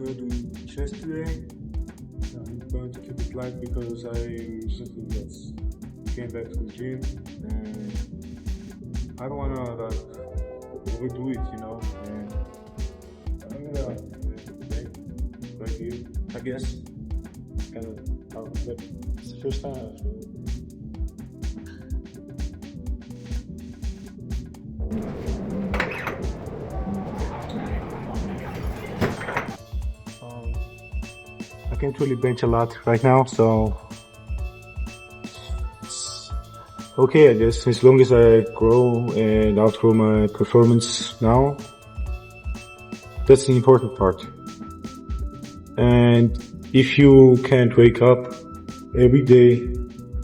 gonna do chest today. I'm going to keep it light because I recently just came back to the gym and I don't wanna overdo it, And I'm gonna right here, I guess. Kind of, but it's the first time actually. I can't really bench a lot right now, so it's okay, I guess, as long as I grow and outgrow my performance now. That's the important part. And if you can't wake up every day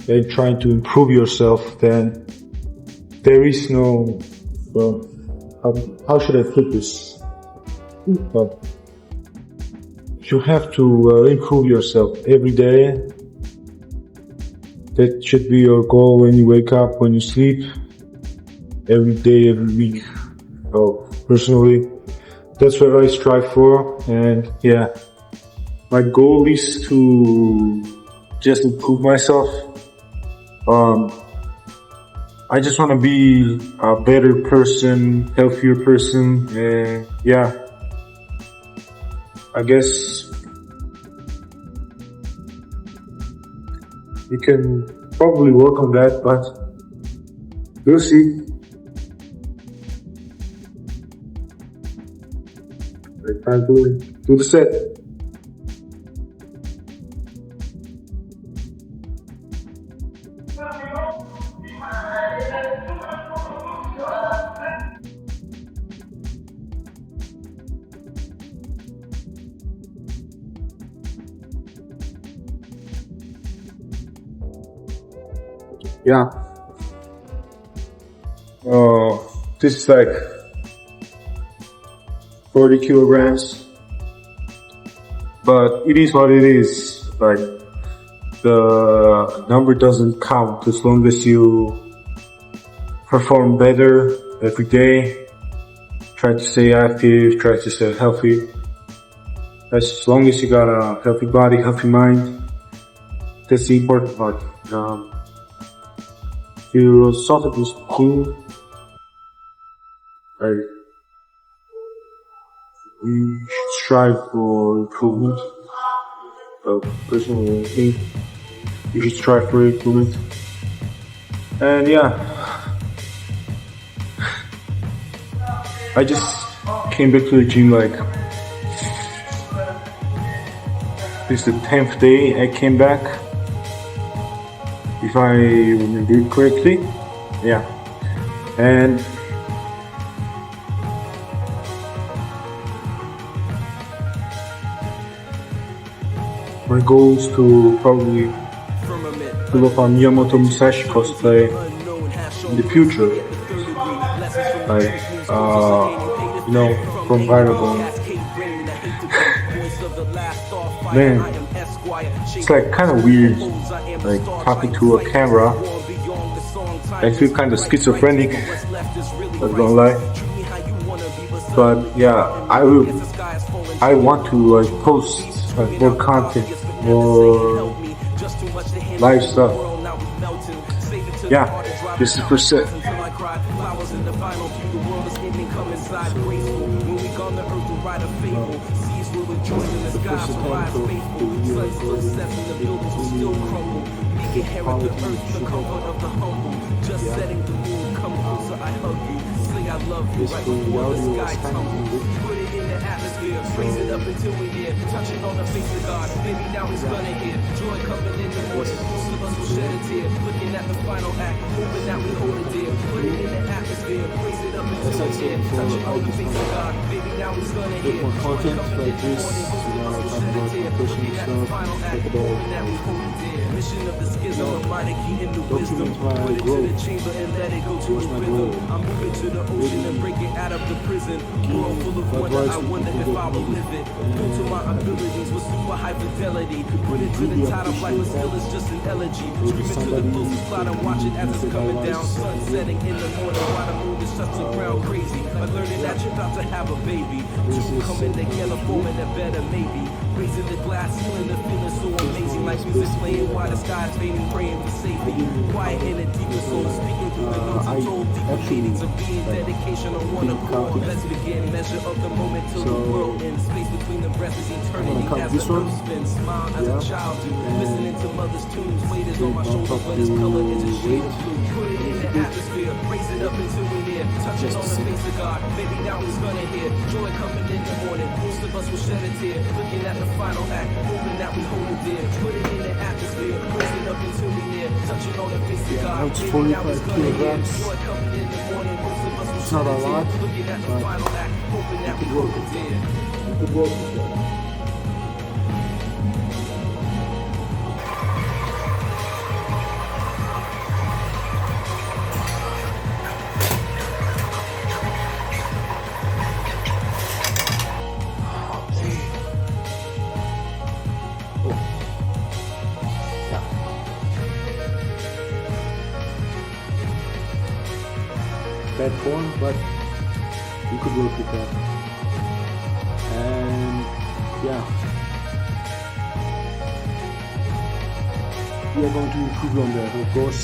and trying to improve yourself, then there is no, well, how should I put this? Well, you have to improve yourself every day. That should be your goal when you wake up, when you sleep, every day, every week. So personally, that's what I strive for. And yeah, my goal is to just improve myself. I just want to be a better person, healthier person, and yeah, I guess you can probably work on that, but we'll see. Time to do the set. Yeah. This is like 40 kilograms, but it is what it is. Like, the number doesn't count as long as you perform better every day, try to stay active, try to stay healthy. As long as you got a healthy body, healthy mind, that's the important part. You sort this food, like, we should strive for improvement. Personally, I think you should strive for improvement. And yeah, I just came back to the gym like, this is the 10th day I came back, if I remember it correctly. Yeah. And my goal is to probably develop a musashi cosplay in the future. Like, from Viral. Man, it's like kind of weird, like talking to a camera. I feel kind of schizophrenic, I'm gonna lie. But yeah, I want to like post like more content, more live stuff. Yeah, this is the first set. Get hair of the earth, the comfort of the humble. Just setting the mood, come closer, I hug you. Say I love you right before the sky tumbles. Put it in the atmosphere, raise it up until we're near. Touch it on the face of God, maybe now he's gonna hear. Joy coming in the morning, most of us will shed a tear. Looking at the final act, hoping that we hold it dear. Put it in the atmosphere, raise it up until we're near. Touch it on the face of God, maybe now he's gonna hear. More content like this, pushing stuff, talk about mission of the schism, a body key into wisdom. Put it to the chamber and let it go to its rhythm. I'm moving to the ocean and break it out of the prison. World full of wonder, I wonder if I will live it. Due to my abilities with super high fidelity. Put it to the tide of life, but still it's just an elegy. Scream it to the closest cloud and watch it as it's coming down. Sun setting in the morning while the moon is touching the ground crazy. Like learning that you're about to have a baby. maybe. Two coming together, forming a better maybe. Raising the glass, feeling the feeling so amazing. Like music playing while the sky's fading, praying for safety. Quiet in the deeper soul, speaking through the notes and told deeper meanings of being. Dedication on one accord. Let's begin. Measure up the moment till the world ends. Space between the breaths is eternity. As the earth spins, smile as a child do. Listening to mother's tunes. Weight is on my shoulders when its color is a shade of blue. Put it in the atmosphere, raise it up until we're near. Touch it on the face of God. Maybe now he's gonna hear joy coming in the morning. Most of us will shed a tear. Looking at the final act, hoping that we hold it dear. Put it in the atmosphere, raise it up until we near. Touch it on the face of God. Maybe now he's gonna hear joy coming in the morning. Most of us will shed a tear. Looking at the final act, hoping that we hold it dear. You could work with that. Bad form, but you could work with that. And yeah, we are going to improve on that, of course.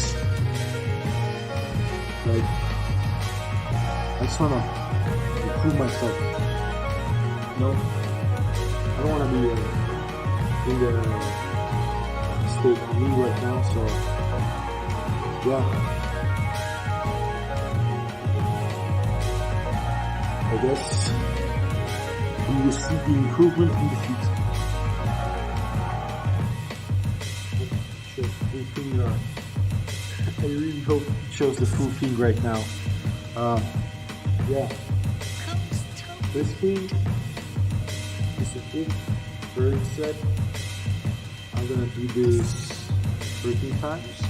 Like, I just wanna improve myself. No, I don't wanna be in the state of me right now. So yeah. I guess we will see the improvement in the future. I really hope it shows the full thing right now. Yeah. Basically, this is it. Very set. I'm gonna do this 13 times.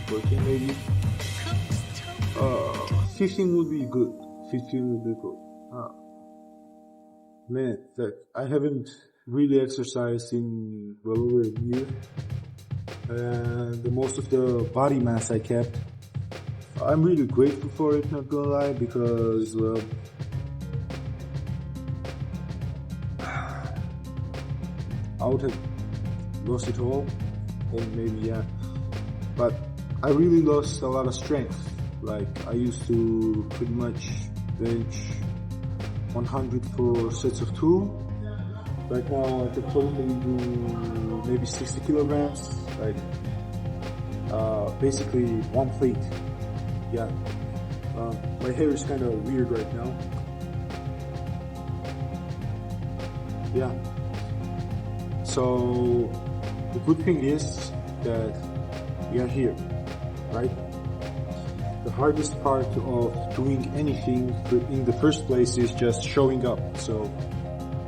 14 maybe. 15 would be good. 15 would be good. Man, that I haven't really exercised in well over a year, and the most of the body mass I kept. I'm really grateful for it, not gonna lie, because I would have lost it all, and maybe yeah, but I really lost a lot of strength. Like, I used to pretty much bench 100 for sets of 2. Right now I could probably do maybe 60 kilograms, like basically one plate. Yeah. My hair is kind of weird right now. Yeah. So the good thing is that we are here, right? The hardest part of doing anything in the first place is just showing up. So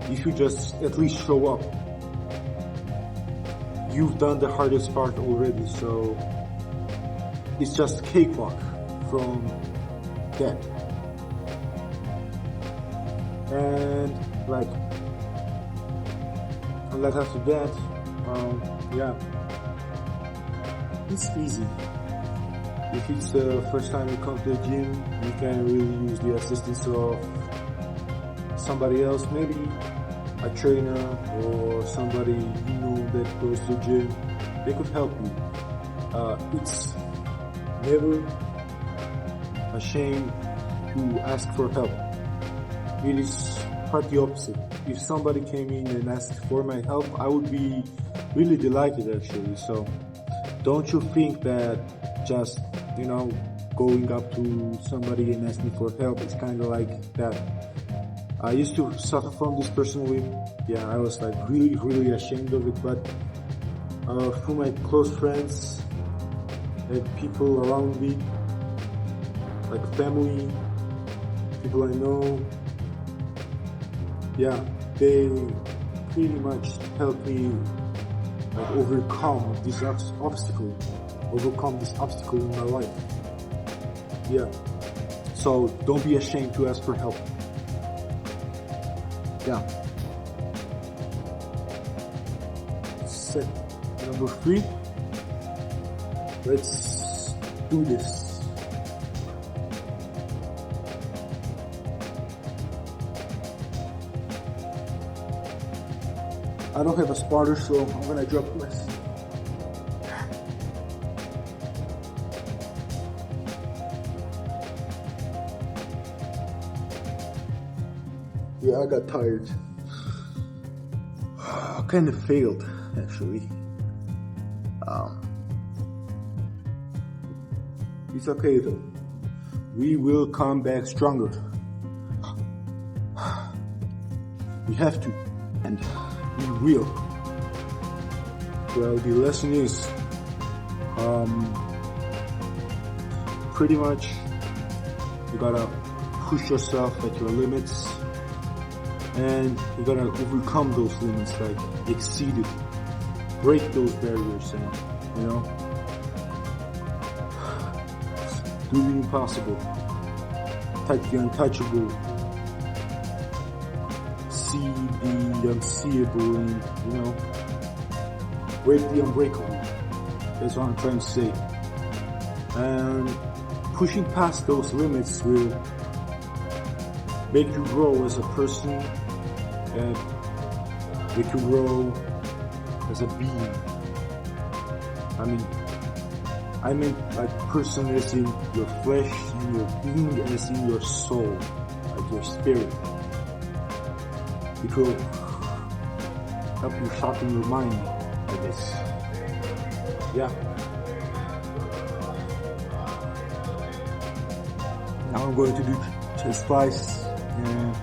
if you just at least show up, you've done the hardest part already. So it's just cakewalk from that. And like after that, yeah, it's easy. If it's the first time you come to the gym, you can really use the assistance of somebody else, maybe a trainer or somebody you know that goes to the gym. They could help you. It's never a shame to ask for help. It is quite the opposite. If somebody came in and asked for my help, I would be really delighted actually. So don't you think that just, you know, going up to somebody and asking for help, it's kind of like that. I used to suffer from this personally. Yeah, I was like really ashamed of it, but through my close friends and people around me, like family, people I know, yeah, they pretty much helped me like overcome this obstacle in my life. Yeah, so don't be ashamed to ask for help. Yeah. Set number 3. Let's do this. I don't have a spotter, so I'm gonna drop less. Yeah, I got tired. I kind of failed, actually. It's okay though. We will come back stronger. We have to, and we will. Well, the lesson is, pretty much, you gotta push yourself at your limits, and you gotta overcome those limits, like exceed it, break those barriers, and you know, do the impossible, touch the untouchable, see the unseeable, and you know, break the unbreakable. That's what I'm trying to say. And pushing past those limits will make you grow as a person, and make you grow as a being. I mean like person as in your flesh, and your being as in your soul, like your spirit. It will help you sharpen your mind, I guess. Yeah. Now I'm going to do chest flies, and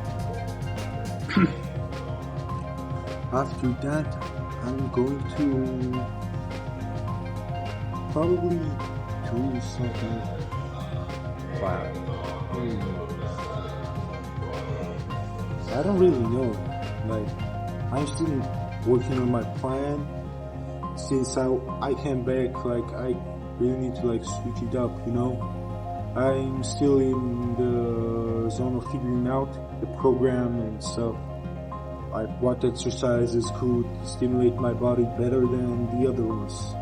after that I'm going to probably do something. Wow. I don't really know. Like, I'm still working on my plan. Since I came back, like, I really need to like switch it up, you know. I'm still in the zone of figuring out the program and stuff. Like what exercises could stimulate my body better than the other ones.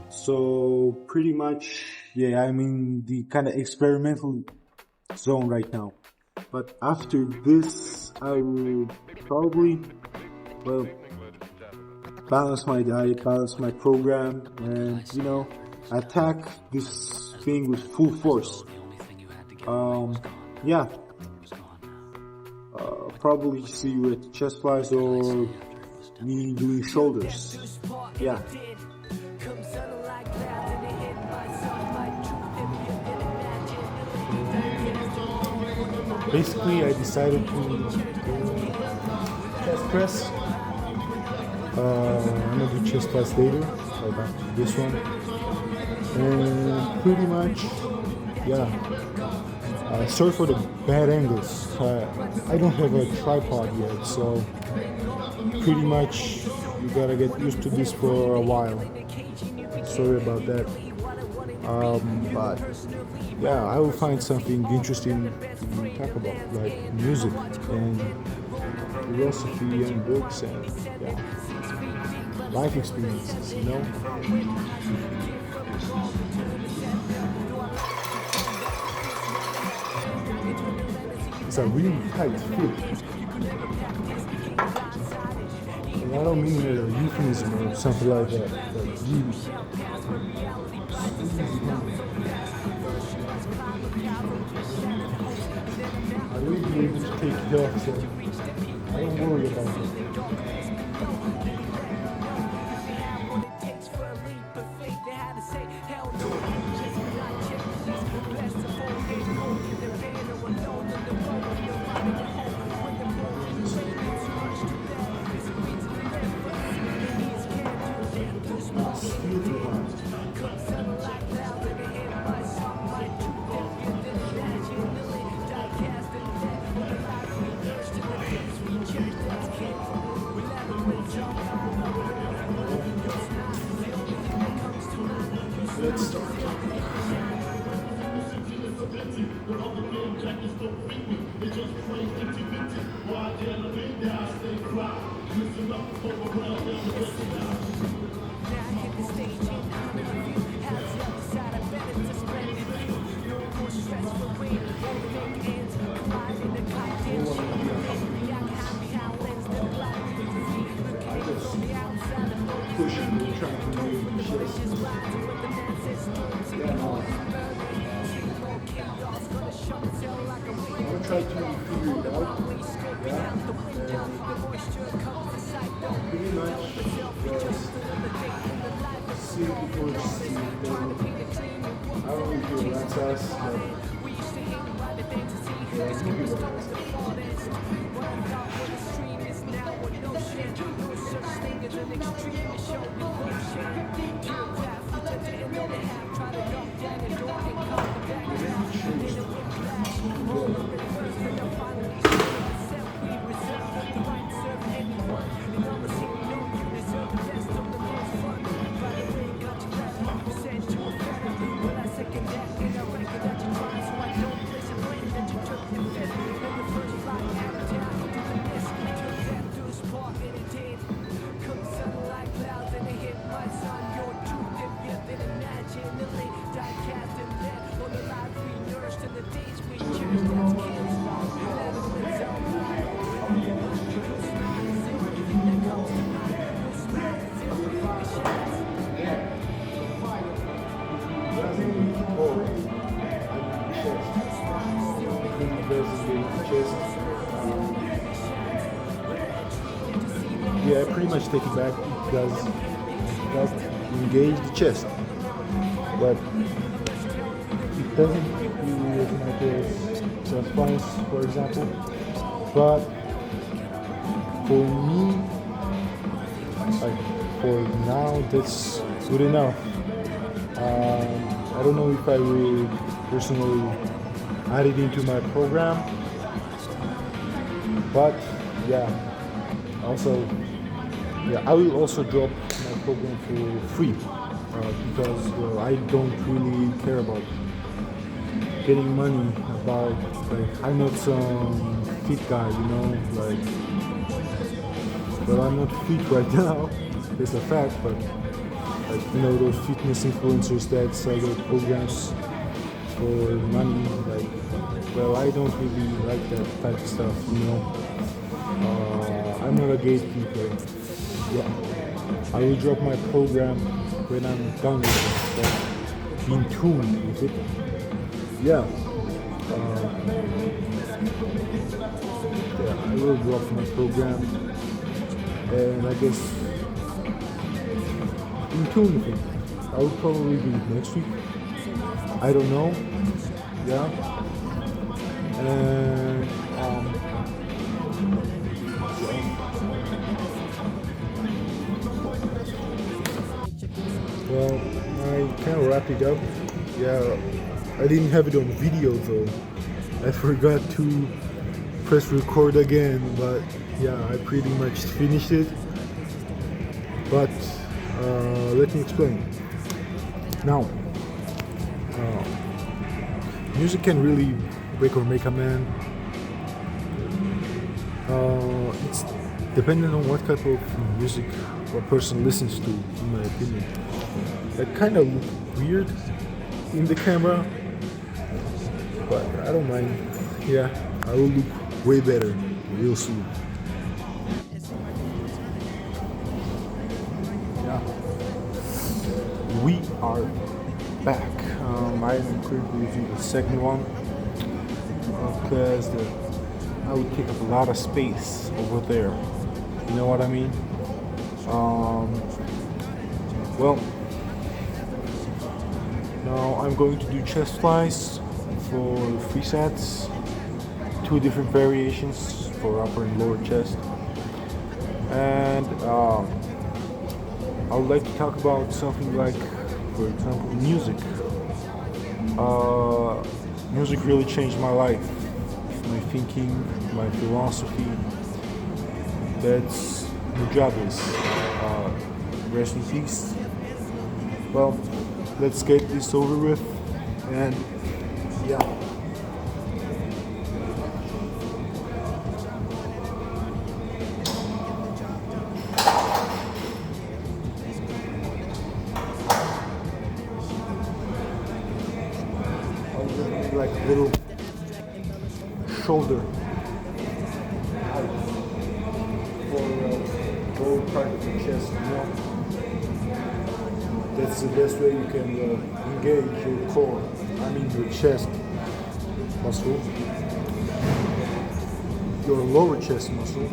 So pretty much, yeah, I'm in the kind of experimental zone right now. But after this, I will probably, well, balance my diet, balance my program, and, you know, attack this thing with full force. Yeah. Probably see you at chest flies or me doing shoulders. Yeah. Basically, I decided to chest press. I'm gonna do chest press later, like after this one. And pretty much, yeah. Sorry for the bad angles. I don't have a tripod yet, so pretty much you gotta get used to this for a while. Sorry about that. But yeah, I will find something interesting to talk about, like music and philosophy and books and yeah, life experiences, you know. It's a really tight fit. And I don't mean a euphemism or something like that, but really. I will be able to take it off, so I don't worry about it. Let's start. yeah, no. I'm gonna try to figure it out. Yeah, and pretty much just see before see. I don't know if you relax us, but yeah, it's gonna be relaxed. Yeah, I pretty much take it back because it does engage the chest, but it doesn't do as much as chest flies, for example. But for me, like for now, that's good enough. I don't know if I will personally add it into my program, but yeah. Also, yeah, I will also drop my program for free because I don't really care about getting money. About like I'm not some fit guy, you know. Like, well, I'm not fit right now. It's a fact, but like you know those fitness influencers that sell their programs for money. Like, well, I don't really like that type of stuff, you know. I'm not a gatekeeper. Yeah, I will drop my program when I'm done with it, so in tune with it. Yeah, yeah, I will drop my program, and I guess in tune with it. I will probably do it next week. I don't know. Yeah, and well, I kind of wrapped it up. Yeah, I didn't have it on video though. I forgot to press record again, but yeah, I pretty much finished it. But let me explain. Now, music can really break or make a man. It's dependent on what type of music a person listens to, in my opinion. That kind of look weird in the camera, but I don't mind. Yeah, I will look way better real soon. Yeah, we are back. I am currently using the second one because I would take up a lot of space over there. You know what I mean? Well, now I'm going to do chest flies for 3 sets, 2 different variations for upper and lower chest, and I would like to talk about something like, for example, music. Music really changed my life, my thinking, my philosophy. That's Mujabes. Rest in peace. Well, let's get this over with, and yeah. I'll just make like a little shoulder for lower part of the chest, you know. That's the best way you can engage your core, I mean your chest muscle, your lower chest muscle,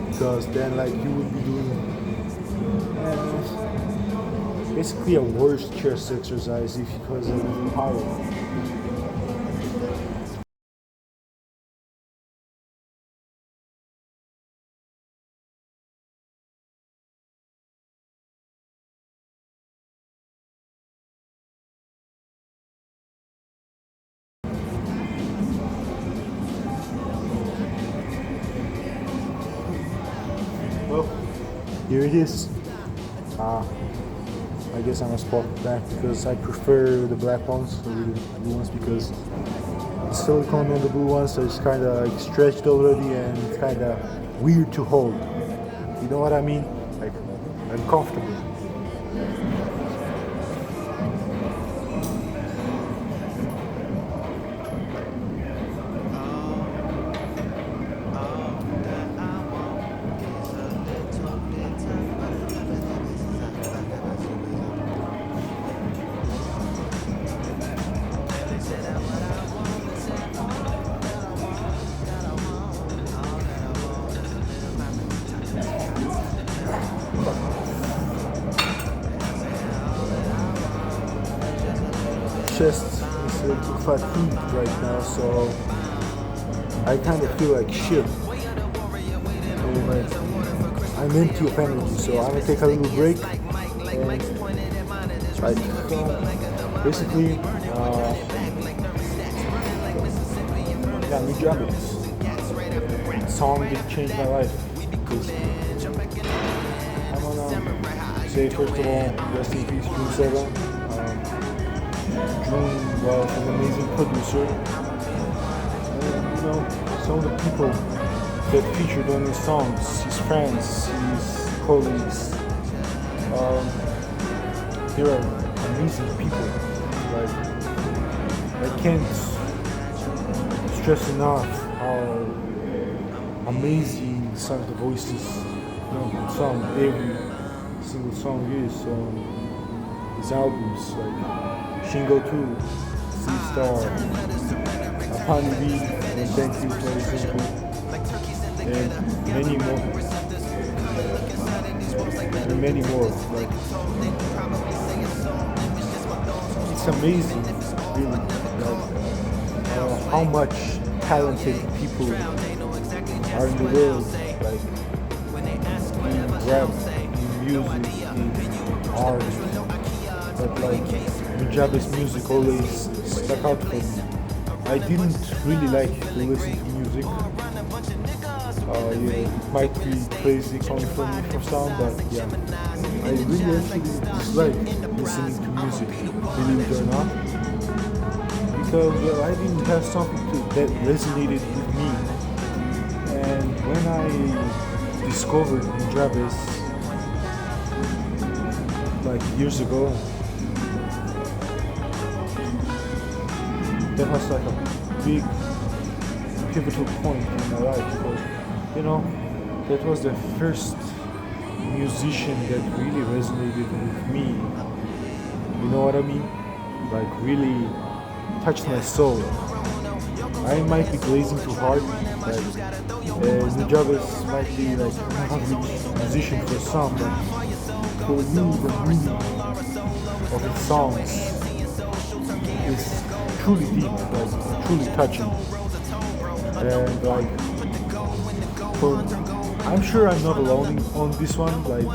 because then like you would be doing basically a worse chest exercise if because of the power. Well, here it is. I guess I must pop back because I prefer the black ones over the blue ones because the silicone on the blue ones is kind of like stretched already and kind of weird to hold. You know what I mean? Like uncomfortable. Chest is a little fatigued right now, so I kind of feel like shit. And I'm empty of energy, so I'm gonna take a little break. And like basically, yeah, new job. Song did change my life. I wanna say first of all, rest in peace, June 7. June was an amazing producer, and you know, some of the people that featured on his songs, his friends, his colleagues, they are amazing people. Like, I can't stress enough how amazing some of the voices, song, every single song is on his albums, like Shingo 2, C-Star, maby, and Thank You for example, and many more. And many more. Like, it's amazing, really, like, how much talented people are in the world, like in rap, in music, in art, but like Japanese music always stuck out for me. I didn't really like to listen to music. Yeah, it might be crazy coming from me for some, but yeah, I really actually dislike listening to music, believe it or not, because well, I didn't have something that resonated with me. And when I discovered Japanese like years ago, that was like a big pivotal point in my life because, you know, that was the first musician that really resonated with me. You know what I mean? Like really touched my soul. I might be glazing too hard, like Nujabes might be like an average musician for some, but for me the meaning of his songs is truly deep, like truly touching, and like, I'm sure I'm not alone on this one. Like,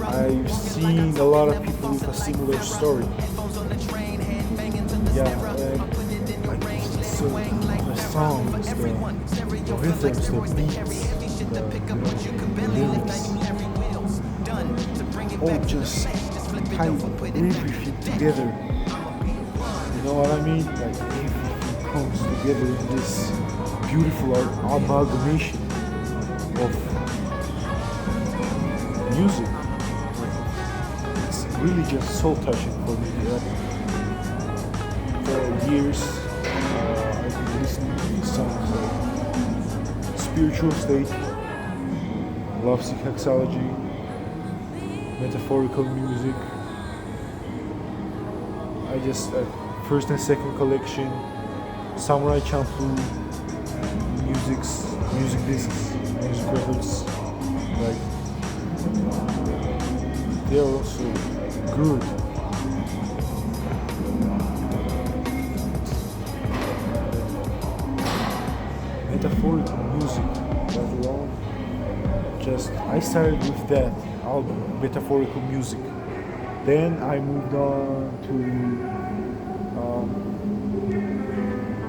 I've seen a lot of people with a similar story. Yeah, and like so the songs, the rhythms, the beats, the lyrics, all just tie everything together. You know what I mean? Like everything comes together in this beautiful amalgamation of music. It's really just soul touching for me. For years, I've been listening to these songs like Spiritual State, Lovesick Hexology, Metaphorical Music, I just first and second collection, Samurai Champloo, music discs, music records, like they're also good. Metaphorical music, that alone. Just I started with that album, Metaphorical Music. Then I moved on to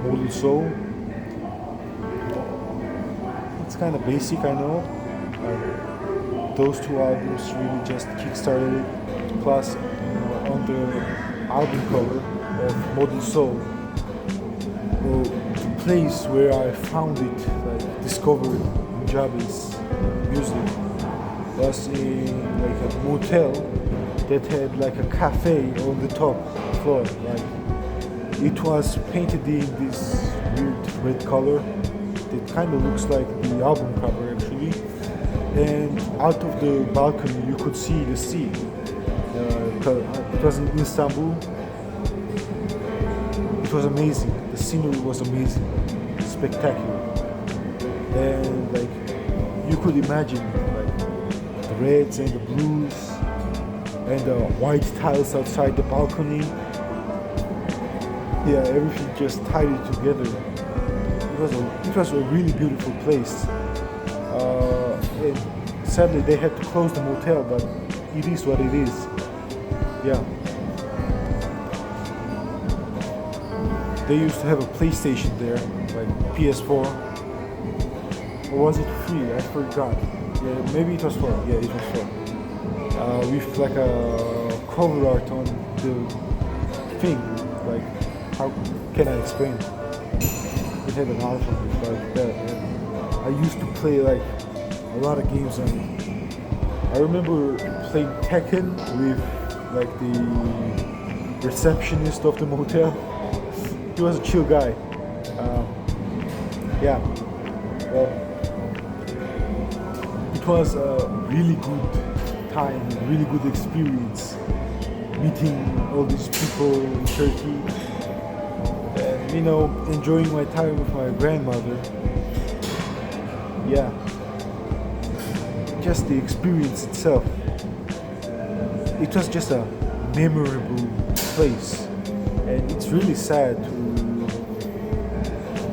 Model Soul. It's kind of basic, I know. Those two albums really just kickstarted it. Plus, on the album cover of Model Soul, the place where I found it, like discovered Punjabi's music, was in like a motel that had like a cafe on the top floor. Like it was painted in this weird red color. It kind of looks like the album cover actually. And out of the balcony you could see the sea. It was in Istanbul. It was amazing. The scenery was amazing, spectacular. And like you could imagine like the reds and the blues and the white tiles outside the balcony. Yeah, everything just tied it together. It was a really beautiful place. And sadly they had to close the motel, but it is what it is. Yeah. They used to have a PlayStation there, like PS4. Or was it 3? I forgot. Yeah, maybe it was 4. Yeah, it was 4. With like a cover art on the thing. Like, how can I explain? It had an alphabet like that. Yeah. I used to play like a lot of games on it. I remember playing Tekken with like the receptionist of the motel. He was a chill guy. Yeah. Well, it was a really good time, really good experience meeting all these people in Turkey and enjoying my time with my grandmother. Yeah, just the experience itself, it was just a memorable place, and it's really sad to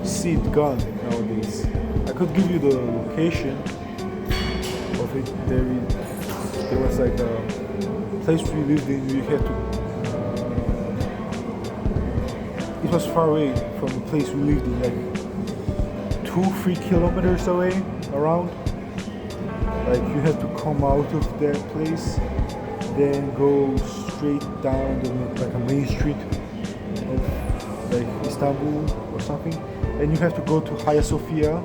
see it gone nowadays. I could give you the location of it. There was like a place we lived in. We had to. It was far away from the place we lived in, like 2-3 kilometers away around. Like you had to come out of that place, then go straight down like a main street of like Istanbul or something, and you have to go to Hagia Sophia,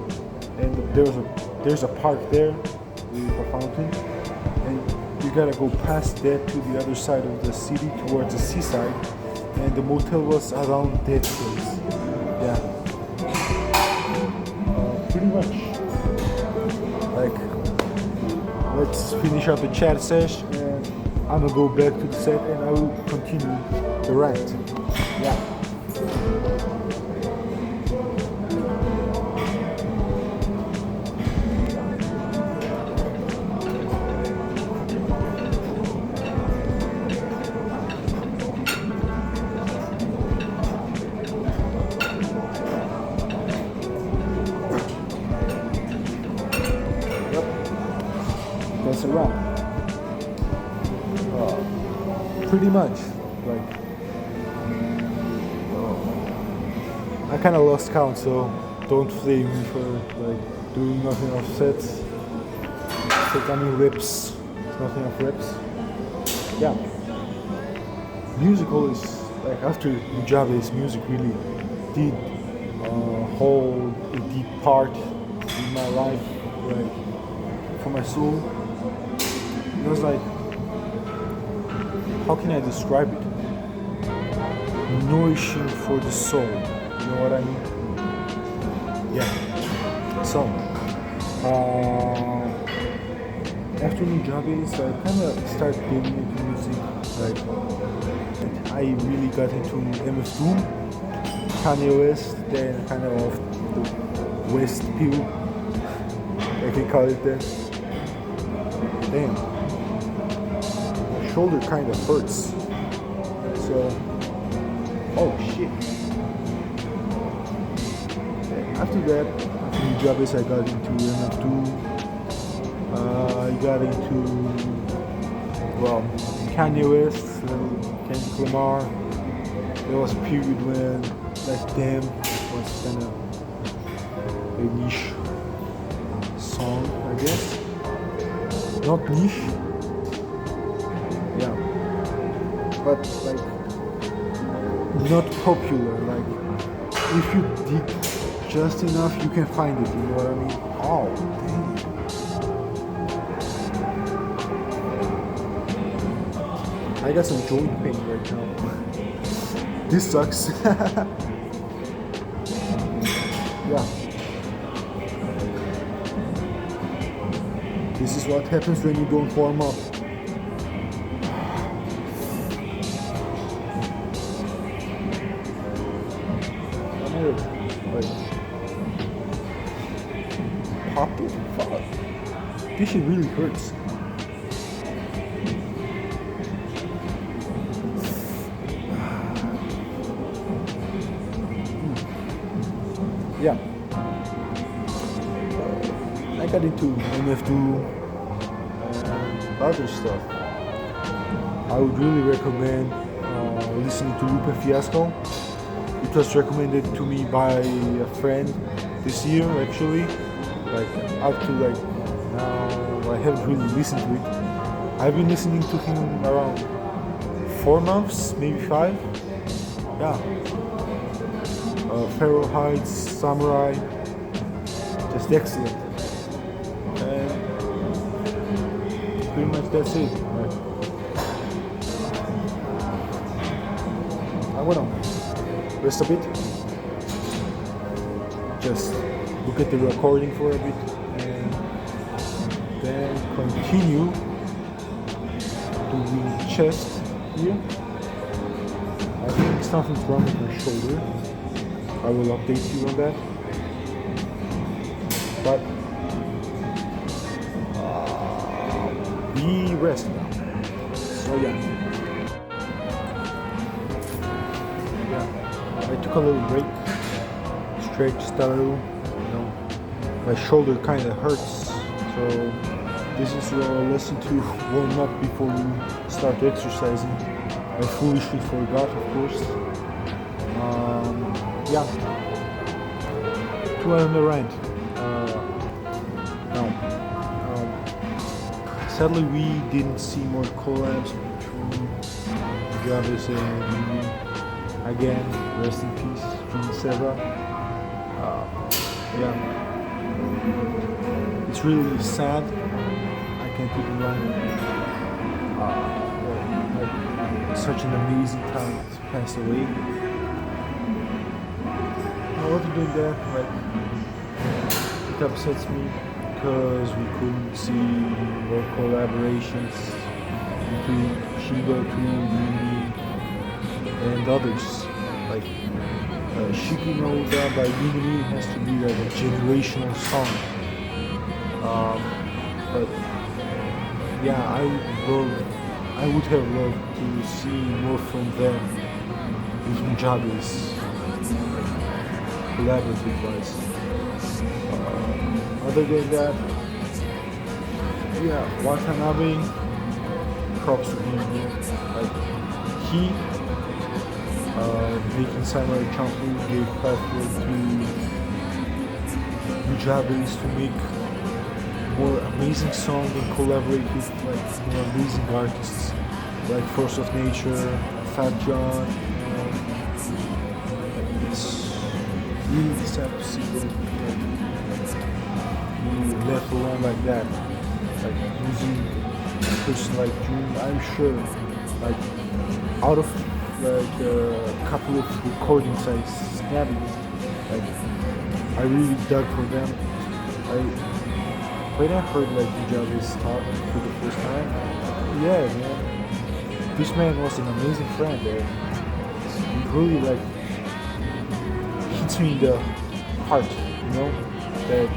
and there's a park there with a fountain, and you gotta go past that to the other side of the city towards the seaside, and the motel was around that place. Yeah, pretty much. Like, let's finish up the chat session, and I'm gonna go back to the set, and I will continue the rant. Yeah. That's a wrap. Pretty much. Like, I kind of lost count, so don't flame me for like doing nothing off sets. Like, I mean rips. It's nothing off rips. Yeah. Musical is like after Mujabe's music really did hold a deep part in my life, like for my soul. It was like, how can I describe it? Nourishing for the soul. You know what I mean? Yeah. So, after Mujabi's, I kind of started getting into music. Like, I really got into MF Doom, Kanye West, then kind of the West Pill, I can call it that. Damn, my shoulder kind of hurts. So, oh shit. After that, after Mujabi's, I got into MF Doom. I got into, well, Kanye West, Kendrick Lamar. There was a period when Like Damn was kind of a niche song, I guess. Not niche, yeah, but like not popular. Like if you dig just enough, you can find it. You know what I mean? Oh, dang. I got some joint pain right now. This sucks. Yeah. This is what happens when you don't warm up. Popped it? Fuck. This shit really hurts. Yeah, I got into MF Doom and other stuff. I would really recommend listening to Lupe Fiasco. It was recommended to me by a friend this year, actually. Like up to like now, I haven't really listened to it. I've been listening to him around 4 months, maybe 5. Yeah. Pharaoh Heights, Samurai, just excellent. And pretty much that's it. Right? I'm gonna rest a bit. Just look at the recording for a bit and then continue doing chest here. I think something's wrong with my shoulder. I will update you on that. But we rest now. So yeah, I took a little break, stretched a little. You know, my shoulder kind of hurts, so this is a lesson to warm up before you start exercising. I foolishly forgot, of course. Yeah, to end the rant. Sadly, we didn't see more collabs between Jarvis and Mimi. Again, rest in peace, June Seva. Yeah, it's really sad. I can't even lie. Such an amazing talent passed away. Other than that, like, it upsets me because we couldn't see more collaborations between Shiba, Mimi, and others. Like, Shiki no Uda by Mimi has to be like a generational song. But yeah, I would have loved to see more from them with Mujabis. Collaborative wise. Other than that, yeah, Watanabe, props to him. Like he making Samurai Champloo gave platform to Mujabis to make more amazing songs and collaborate with like more amazing artists like Force of Nature, Fat John. Really sad to see them be left alone like that. Like using a person like June, I'm sure, like out of like a couple of recordings I snapped, like I really dug for them. when I heard like Punjabi's talk for the first time, yeah, man, this man was an amazing friend. He really like hits me in the heart, that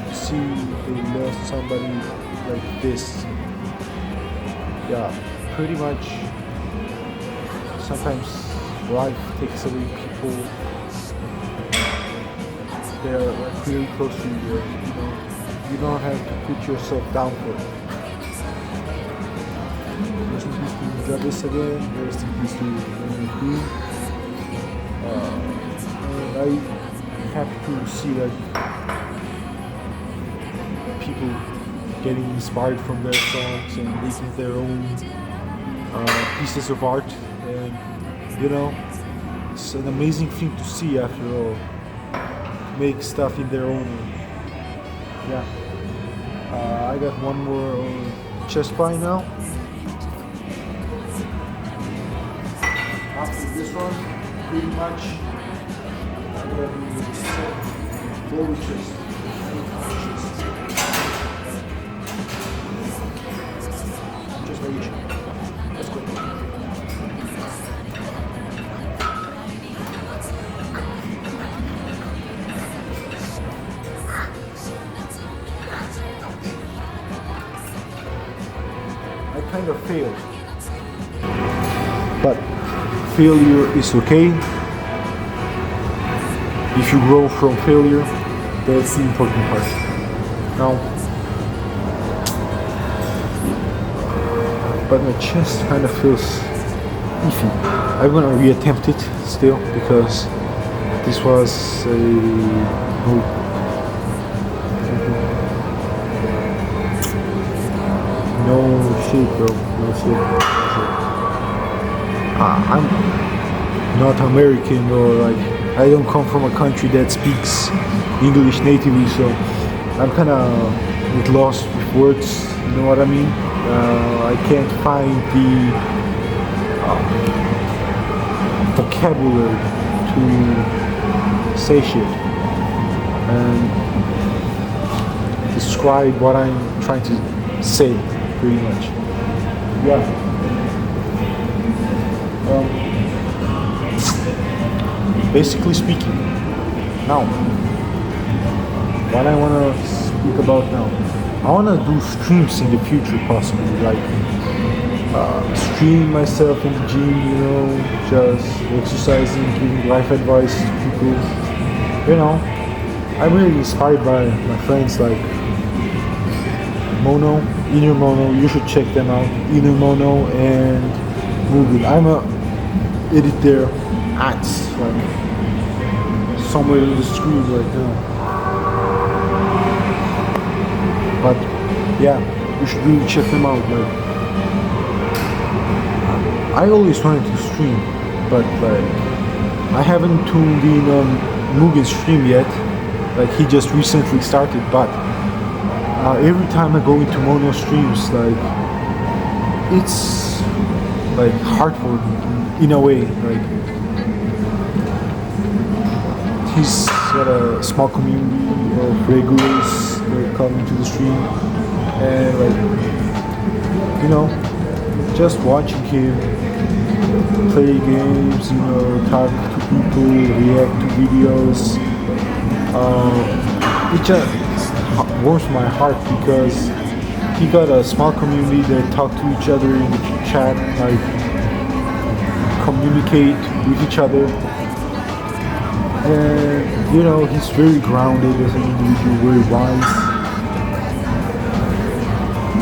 to see they lost somebody like this. Yeah, pretty much. Sometimes life takes away people that are like really close to you. You don't have to put yourself down for it. Rest in peace to Jarvis again. Rest in peace to n.1. And I'm happy to see that people getting inspired from their songs and making their own pieces of art. And it's an amazing thing to see after all. Make stuff in their own way. Yeah. I got one more chest pie now. After this one, pretty much I'm gonna do the set flow chest. Just for each. Let's go. I kind of failed, but failure is okay. If you grow from failure, that's the important part. Now, but my chest kind of feels iffy. I'm gonna reattempt it still because this was a no shit, bro. No shit. I'm not American or like I don't come from a country that speaks English natively, so I'm kind of lost with words. You know what I mean? I can't find the vocabulary to say shit and describe what I'm trying to say. Pretty much. Yeah. Basically speaking, now, what I want to speak about now, I want to do streams in the future possibly, like stream myself in the gym, just exercising, giving life advice to people, I'm really inspired by my friends like Mono, innermonoo, you should check them out. Innermonoo and musashi. I'm a edit their ads like somewhere in the screen right now. But yeah, you should really check them out. Like I always wanted to stream, but like I haven't tuned in on Mugen's stream yet. Like he just recently started, but every time I go into mono streams, like it's like heartwarming in a way. Like he's got a small community of regulars that come into the stream, and like just watching him play games, talk to people, react to videos. It just warms my heart because he got a small community that talk to each other in the chat, like communicate with each other, and he's very grounded as an individual, very wise.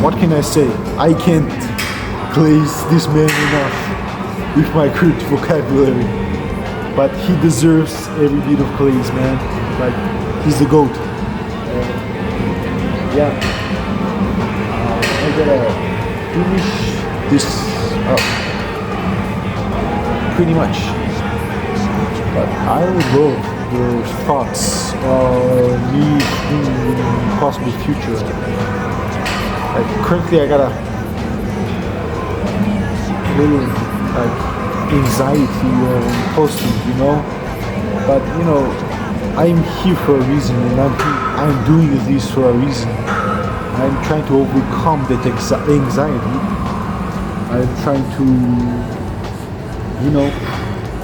What can I say? I can't praise this man enough with my crypt vocabulary, but he deserves every bit of praise, man. Like he's the GOAT. Yeah, I gotta finish this up pretty much. But I love your thoughts on me in possible future. Like currently, I got a little like anxiety on posting, But I'm here for a reason, and I'm doing this for a reason. I'm trying to overcome that anxiety. I'm trying to,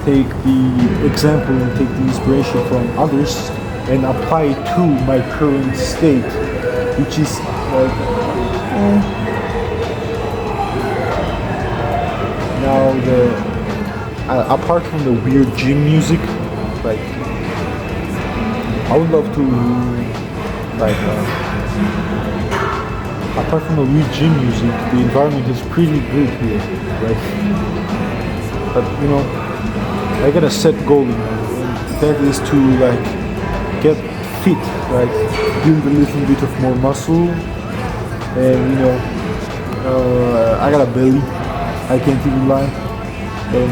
take the example and take the inspiration from others and apply it to my current state, which is like, now apart from the weird gym music, like, I would love to, like, apart from the weird gym music, the environment is pretty good here, right? But I gotta set goal in mind, and that is to like get fit, right? Build a little bit of more muscle, and I got a belly, I can't even lie, and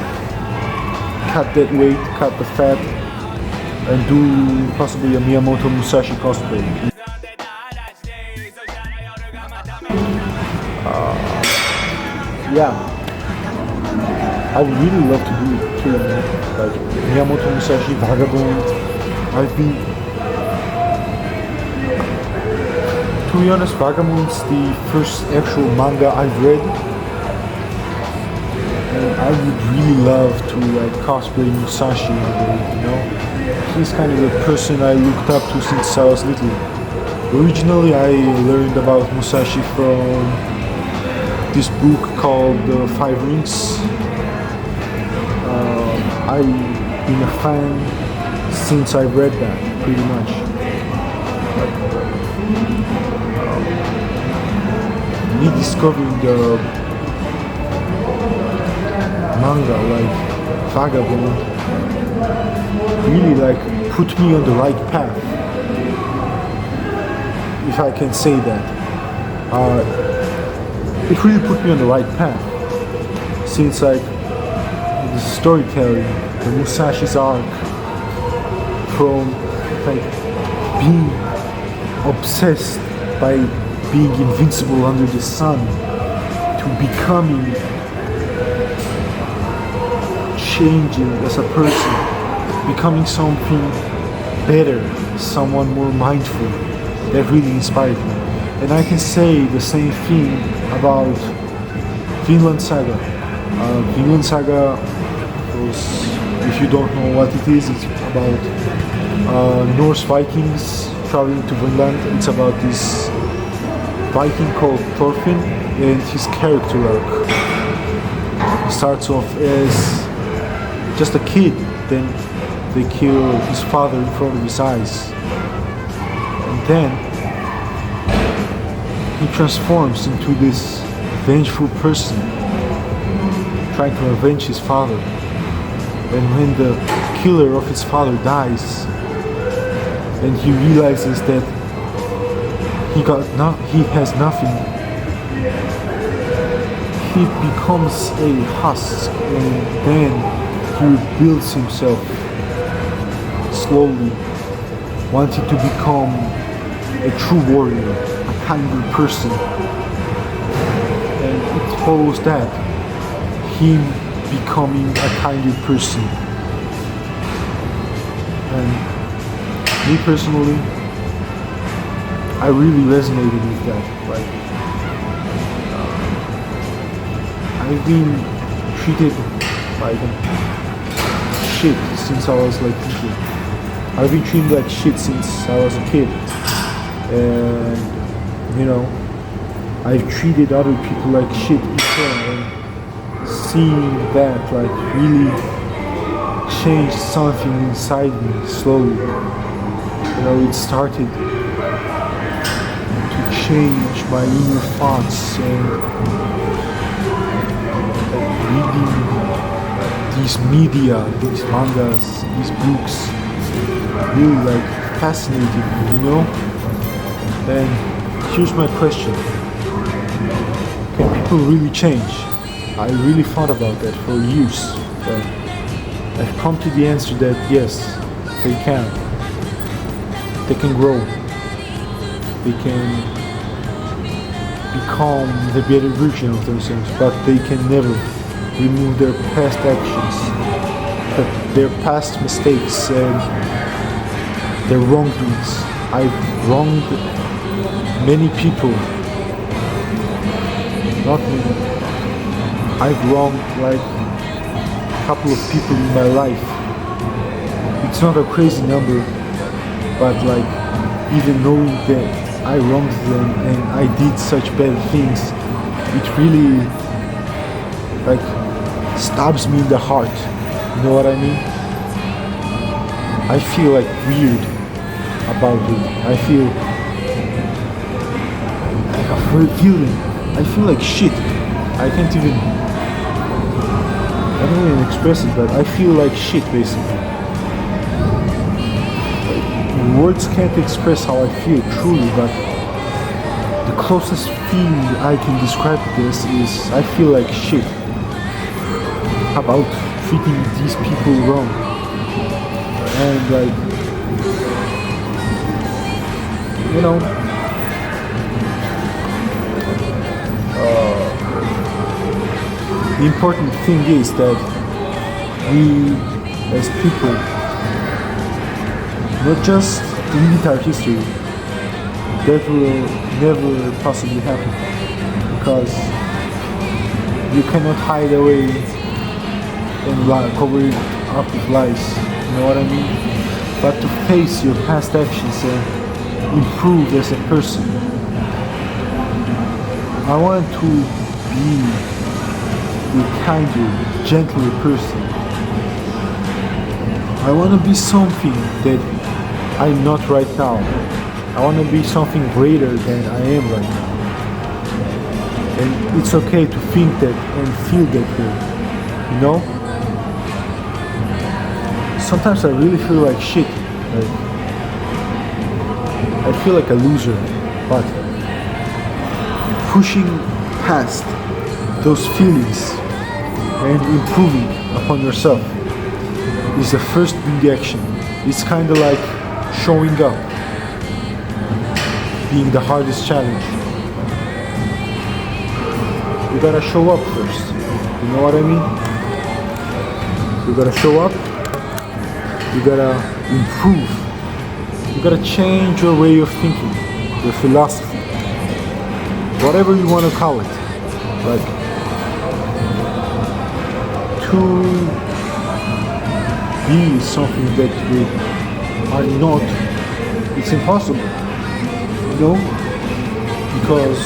cut that weight, cut the fat, and do possibly a Miyamoto Musashi cosplay. Yeah, I would really love to do it too, like Miyamoto Musashi, Vagabond. I've been, to be honest, Vagabond's the first actual manga I've read, and I would really love to like cosplay Musashi in a way, He's kind of the person I looked up to since I was little. Originally, I learned about Musashi from this book called The Five Rings. I've been a fan since I read that, pretty much. Me discovering the manga like Vagabond really like put me on the right path, if I can say that. It really put me on the right path, since like the storytelling, the Musashi's arc, from like being obsessed by being invincible under the sun to becoming, changing as a person, becoming something better, someone more mindful, that really inspired me. And I can say the same thing about Vinland Saga. Vinland Saga was, if you don't know what it is, it's about Norse Vikings traveling to Vinland. It's about this Viking called Thorfinn and his character arc. He starts off as just a kid, then they kill his father in front of his eyes. And then he transforms into this vengeful person, trying to avenge his father. And when the killer of his father dies, and he realizes that he has nothing, he becomes a husk, and then he rebuilds himself slowly, wanting to become a true warrior, a kinder person. And it follows that, him becoming a kinder person. And me personally, I really resonated with that. Like, I've been treated like shit since I was like little. I've been treated like shit since I was a kid. And I've treated other people like shit before, and seeing that like really changed something inside me slowly. It started to change my inner thoughts, and reading these media, these mangas, these books really like fascinated me, And here's my question: can people really change? I really thought about that for years, but I've come to the answer that yes, they can. They can grow. They can become the better version of themselves, but they can never remove their past actions, their past mistakes, and their wrongdoings. I've wronged many people, not many, I've wronged like a couple of people in my life. It's not a crazy number, but like even knowing that I wronged them and I did such bad things, it really like stabs me in the heart. You know what I mean? I feel like weird about it. I feel like a feeling. I feel like shit. I can't even. I don't even express it, but I feel like shit basically. Words can't express how I feel truly, but the closest feeling I can describe this is I feel like shit about treating these people wrong. And like, you know, the important thing is that we as people not just delete our history. That will never possibly happen, because you cannot hide away and cover it up with lies. You know what I mean? But to face your past actions and improve as a person. I want to be a kinder, gentler person. I want to be something that I'm not right now. I want to be something greater than I am right now. And it's okay to think that and feel that way, you know? Sometimes I really feel like shit. Like, I feel like a loser, but pushing past those feelings and improving upon yourself is the first big action. It's kind of like showing up being the hardest challenge. You gotta show up first. You know what I mean? You gotta show up. You gotta improve. You gotta change your way of thinking, your philosophy, whatever you want to call it. Like, to be something that you are not, it's impossible, you know, because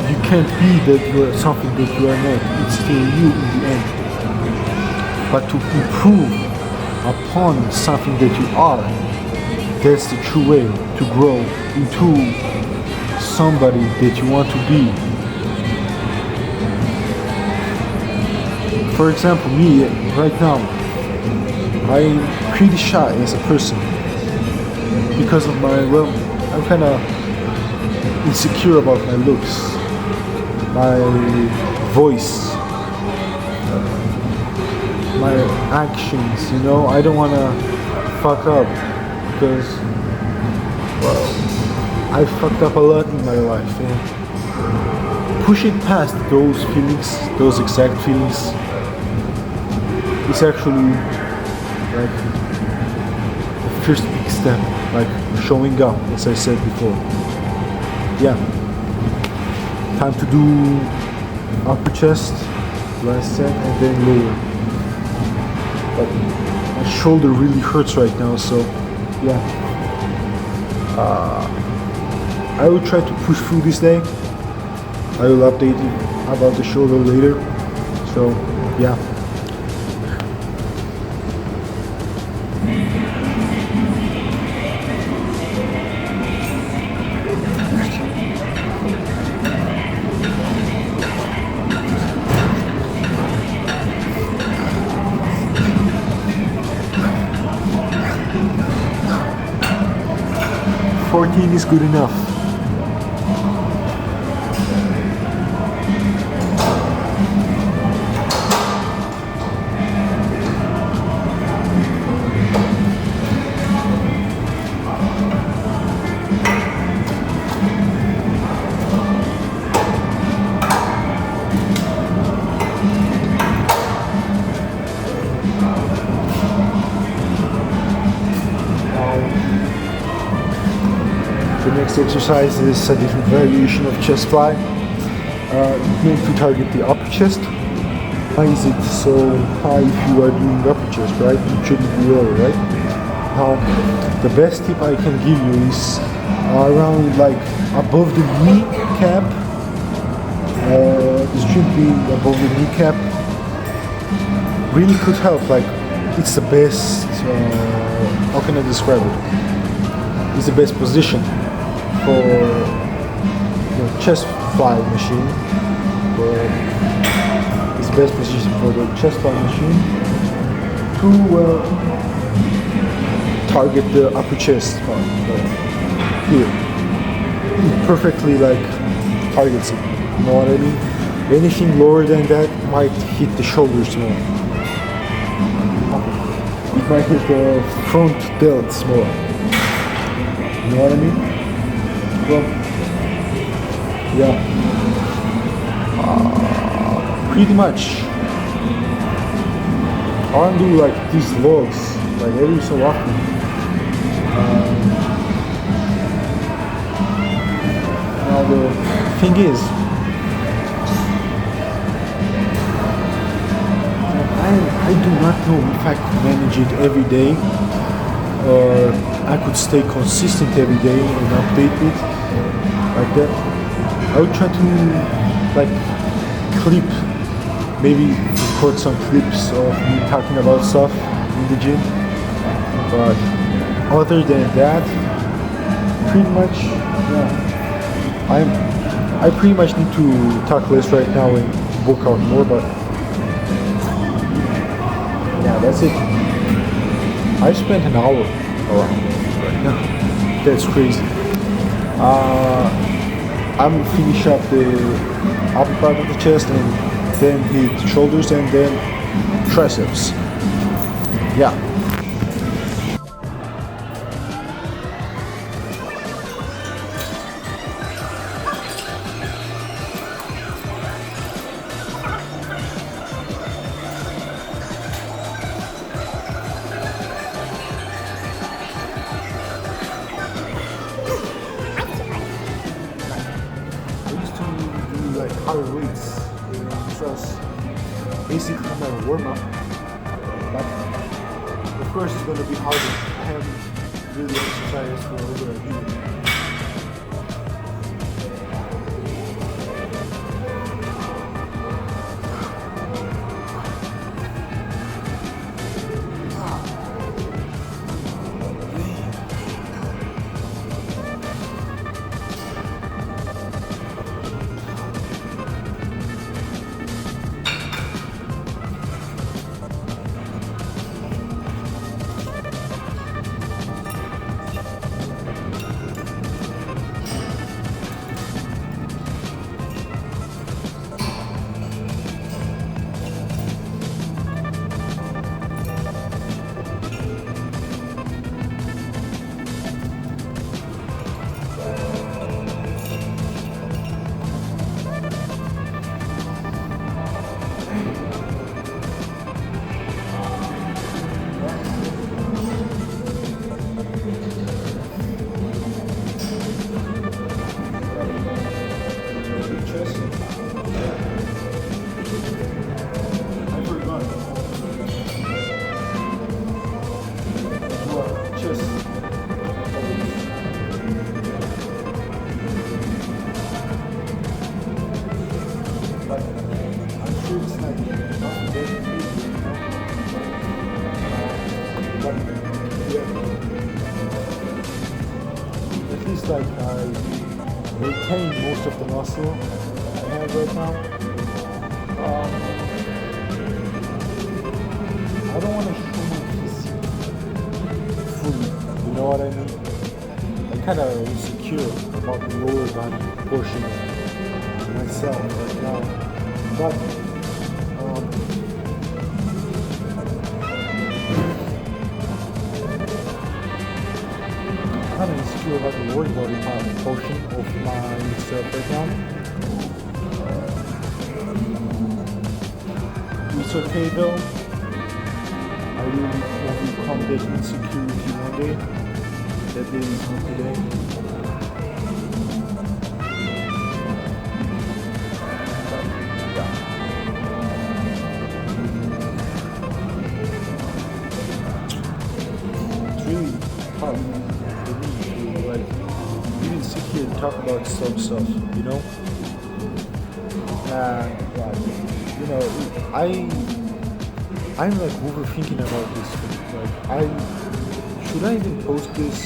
you can't be that you are something that you are not. It's still you in the end. But to improve upon something that you are, that's the true way to grow into somebody that you want to be. For example, me right now, I'm pretty shy as a person because of my, well, I'm kind of insecure about my looks, my voice, my actions, you know. I don't want to fuck up because, well, I fucked up a lot in my life, and pushing past those feelings, those exact feelings, is actually like the first big step, like showing up, as I said before. Yeah, time to do upper chest, last set, and then lower. But my shoulder really hurts right now, so yeah. I will try to push through this day. I will update you about the shoulder later. So yeah. Is good enough. The next exercise is a different variation of chest fly. You need to target the upper chest. Why is it so high if you are doing upper chest, right? It shouldn't be lower, right? The best tip I can give you is around like above the kneecap. This should be above the kneecap. Really could help. Like it's the best. How can I describe it? It's the best position for the chest fly machine. It's the best position for the chest fly machine to target the upper chest part. Here, it perfectly like targets it. You know what I mean? Anything lower than that might hit the shoulders more. It might hit the front delts more. You know what I mean? Well, yeah. Pretty much. I want to do like these logs, like every so often. Now the thing is, I do not know if I could manage it every day, or I could stay consistent every day and update it like that. I would try to like clip, maybe record some clips of me talking about stuff in the gym. But other than that, pretty much, yeah. I pretty much need to talk less right now and work out more, but yeah, that's it. I spent an hour around right now. That's crazy. I'm finish up the upper part of the chest and then hit shoulders and then triceps. Yeah. Higher weights trust basically my warm up, but of course it's going to be harder. I haven't really exercised for over a year. Like I retain most of the muscle I have right now. I don't want to show my physique fully, you know what I mean? I'm kind of insecure about the lower body portion of myself right now. But I'm kind of insecure about the lower body portion of myself right now. It's okay though. I will overcome that insecurity one day. That day is not today. here and talk about some stuff, you know. Like, you know, I'm like overthinking about this thing. Like, should I even post this?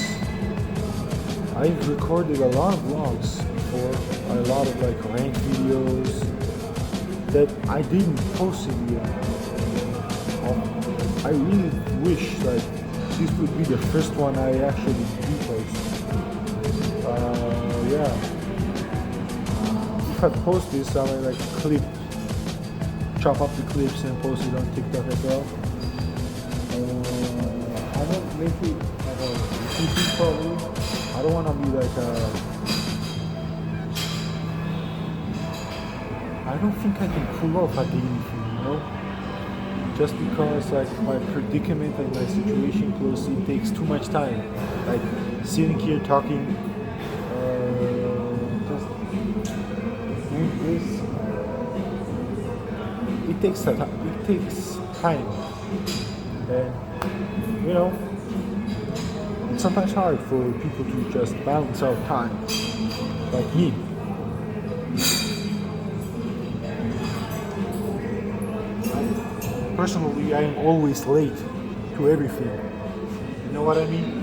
I've recorded a lot of vlogs before, a lot of like rant videos that I didn't post it yet. I really wish like this would be the first one I actually do post. Yeah. If I post this, I might like chop up the clips and post it on TikTok as well. I don't make it like a repeat probably. I don't want to be like I don't think I can pull off a daily thing, you know? Just because like my predicament and my situation plus it takes too much time. Like sitting here talking just doing this. It takes time. And you know, it's sometimes hard for people to just balance out time. Like me. Personally, I am always late to everything. You know what I mean?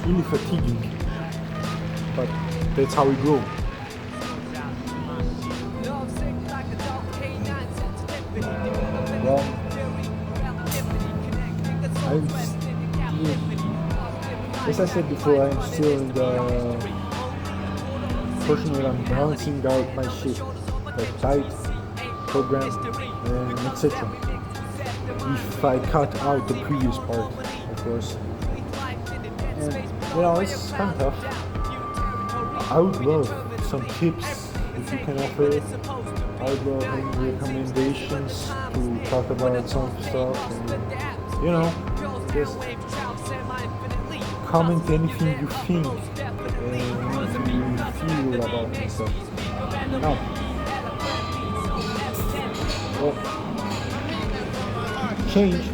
Really fatiguing, but that's how we go. Well, as I said before, I'm still in the portion where I'm balancing out my shit, like diet, program, and etc. If I cut out the previous part, of course. And, you know, it's kind of tough. I would love some tips if you can offer it. I would love any recommendations to talk about some stuff. And, you know, just comment anything you think and you feel about myself. No. Well, change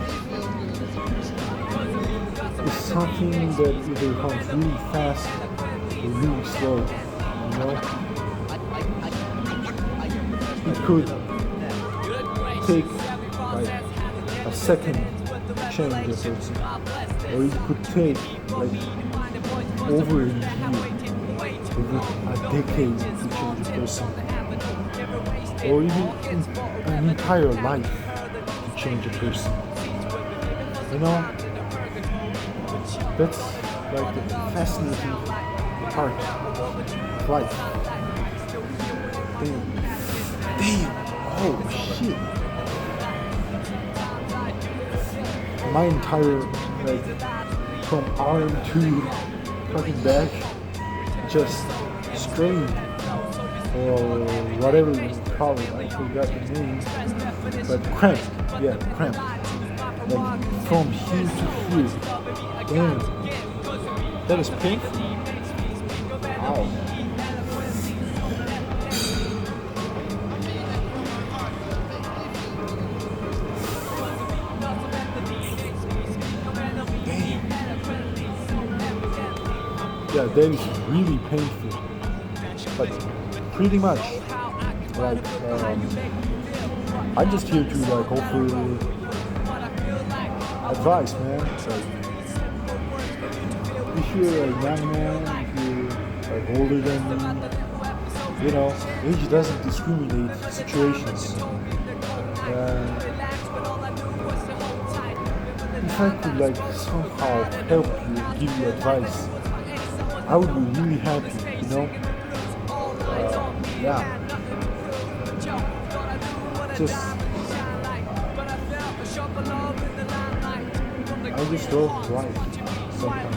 is something that either comes really fast or really slow, you know? It could take like a second to change a person, or it could take like over a year, even a decade to change a person, or even an entire life to change a person, you know? That's like the fascinating part of life. Damn. Oh shit. My entire, like, from arm to fucking back, just strained, or whatever you call it, I forgot the name, but cramped, yeah, cramped. Like, from here to here. Damn, that is painful. Ow. Damn. Yeah, that is really painful. But pretty much, like, I'm just here to like offer advice, man. Like, if you're a young man, if you're like older than me, you know, age doesn't discriminate situations. If I could like somehow help you, give you advice, I would be really happy, you know? Yeah. Just I just love life sometimes.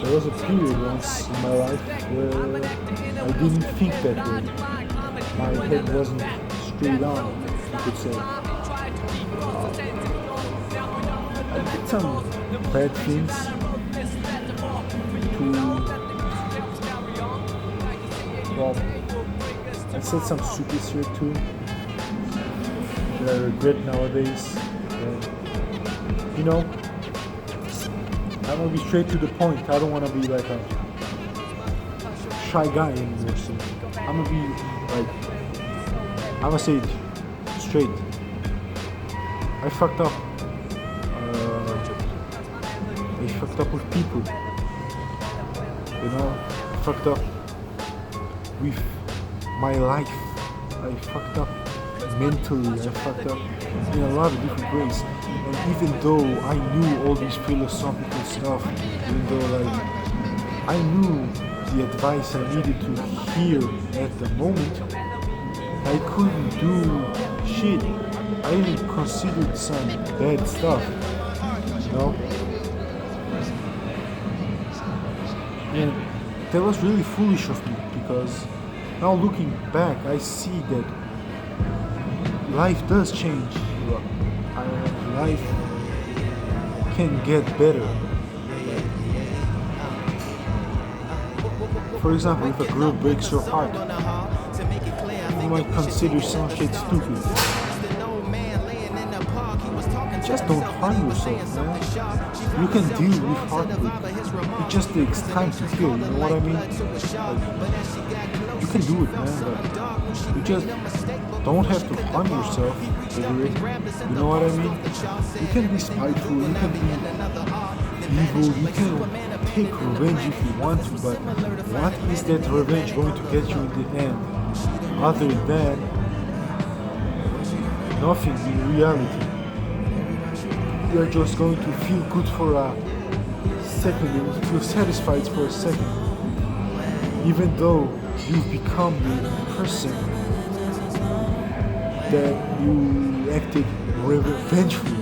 There was a period once in my life where I didn't think that way. My head wasn't straight on, you could say. I did some bad things to, well, I said some stupid shit too that I regret nowadays. And, you know, I'm gonna be straight to the point. I don't wanna be like a shy guy anymore. So I'm gonna be like, I'm gonna say it straight. I fucked up. I fucked up with people. You know, I fucked up with my life. I fucked up mentally. I fucked up in a lot of different ways. And even though I knew all these philosophical stuff, even though like I knew the advice I needed to hear at the moment, I couldn't do shit. I even considered some bad stuff, you know? And that was really foolish of me, because now looking back, I see that life does change. Life can get better. For example, if a girl breaks your heart, you might consider some shit stupid. Just don't harm yourself, man. You can deal with heartbreak. It just takes time to heal, you know what I mean? Like, you can do it, man, but you just don't have to harm yourself over it. You know what I mean? You can be spiteful, you can be evil, you can take revenge if you want to, but what is that revenge going to get you in the end? Other than nothing in reality. You're just going to feel good for a second, you will feel satisfied for a second. Even though you've become the person that you acted vengeful.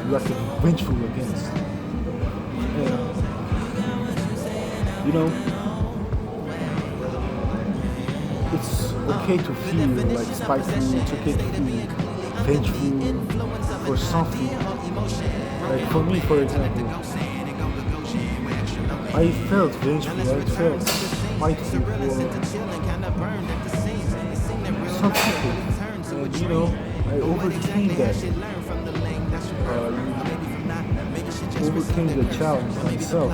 You acted vengeful against. And, you know, it's okay to feel like spiteful, it's okay to feel vengeful for something. Like for me, for example, I felt vengeful, I felt spiteful for some people. And you know, I overcame that. Overcame the challenge myself.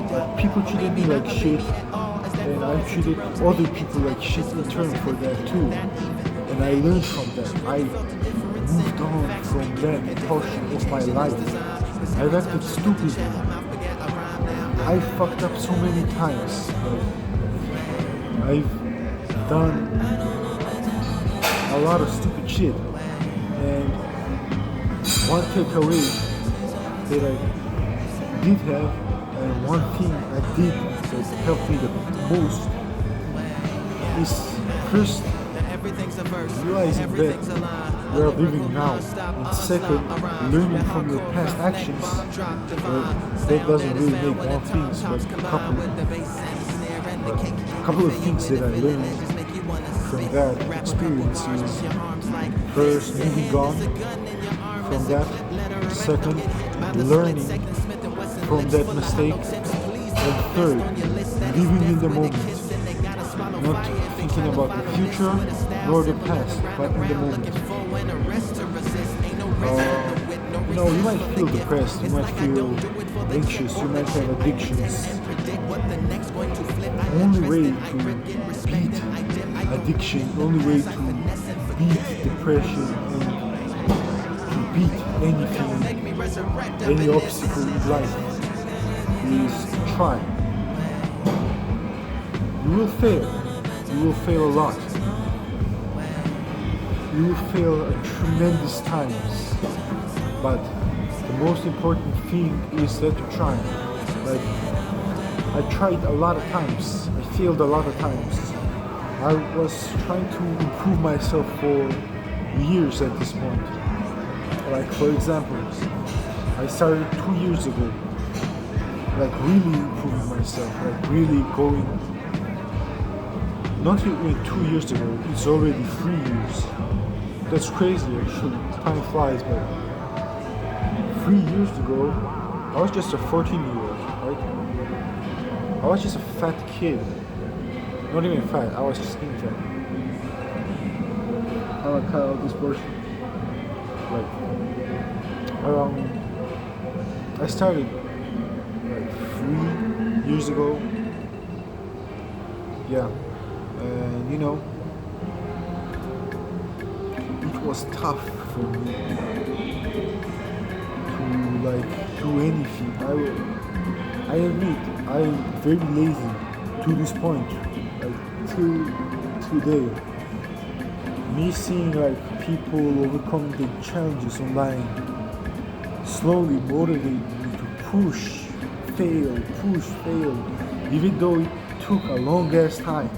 But people treated me like shit, and I treated other people like shit in turn for that too. And I learned from that. I moved on from that portion of my life. I've acted stupid. I fucked up so many times. I've done a lot of stupid shit. And one takeaway that I did have, and one thing I did that helped me the most, is first realizing that we are living now, and second, learning from your past actions. That doesn't really make one thing, but a couple of things that I learned from that experience is first, moving on from that, second, learning from that mistake, and third, living in the moment, not thinking about the future nor the past, but in the moment. You know, you might feel depressed, you might feel anxious, you might have addictions. The only way to beat addiction, the only way to beat depression and to beat anything, any obstacle in life is to try. You will fail. You will fail a lot. You will fail at tremendous times. But the most important thing is that you try. Like, I tried a lot of times. I failed a lot of times. I was trying to improve myself for years at this point. Like, for example, I started 2 years ago like really improving myself, like really going. Not even 2 years ago, it's already 3 years. That's crazy actually. Time flies, but 3 years ago, I was just a 14-year-old, right? I was just a fat kid. Not even fat, I was skinny fat. I like how this person, like, I started like 3 years ago. Yeah, and it was tough for me to like do anything. I admit I'm very lazy to this point, like till today. Me seeing like people overcoming the challenges online slowly motivated me to push, fail, even though it took a long ass time.